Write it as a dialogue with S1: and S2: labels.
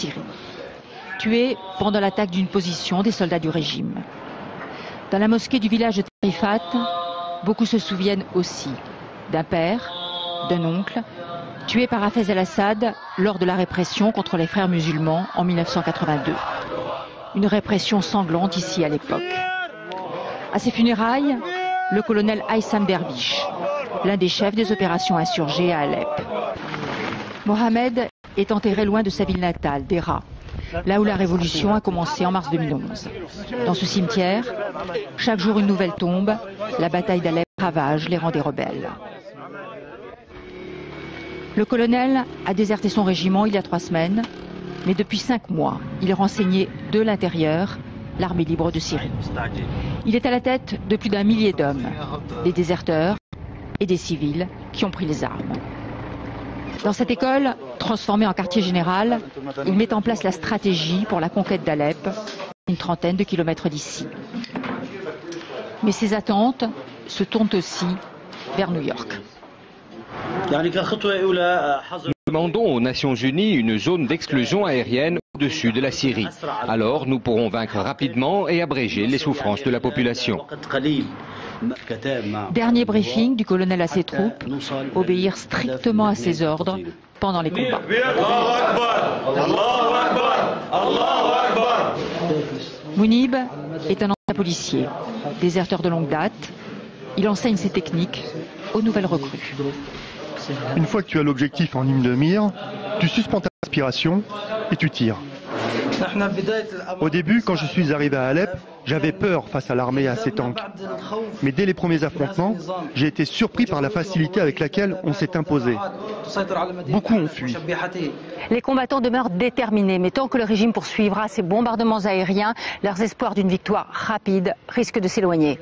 S1: Syrie. Tué pendant l'attaque d'une position des soldats du régime. Dans la mosquée du village de Tarifat, beaucoup se souviennent aussi d'un père, d'un oncle, tué par Hafez al-Assad lors de la répression contre les frères musulmans en 1982. Une répression sanglante ici à l'époque. À ses funérailles, le colonel Haïssam Dervish, l'un des chefs des opérations insurgées à Alep. Mohamed est enterré loin de sa ville natale, Dera, là où la révolution a commencé en mars 2011. Dans ce cimetière, chaque jour une nouvelle tombe, la bataille d'Alep ravage les rangs des rebelles. Le colonel a déserté son régiment il y a 3 semaines, mais depuis 5 mois, il renseignait de l'intérieur l'armée libre de Syrie. Il est à la tête de plus d'1 millier d'hommes, des déserteurs et des civils qui ont pris les armes. Dans cette école, transformée en quartier général, il met en place la stratégie pour la conquête d'Alep, une 30aine de kilomètres d'ici. Mais ses attentes se tournent aussi vers New York.
S2: Nous demandons aux Nations Unies une zone d'exclusion aérienne au-dessus de la Syrie. Alors nous pourrons vaincre rapidement et abréger les souffrances de la population.
S1: Dernier briefing du colonel à ses troupes, obéir strictement à ses ordres pendant les combats. Mounib est un ancien policier, déserteur de longue date. Il enseigne ses techniques aux nouvelles recrues.
S3: Une fois que tu as l'objectif en ligne de mire, tu suspends ta respiration et tu tires. Au début, quand je suis arrivé à Alep, j'avais peur face à l'armée et à ses tanks. Mais dès les premiers affrontements, j'ai été surpris par la facilité avec laquelle on s'est imposé. Beaucoup ont fui.
S1: Les combattants demeurent déterminés, mais tant que le régime poursuivra ses bombardements aériens, leurs espoirs d'une victoire rapide risquent de s'éloigner.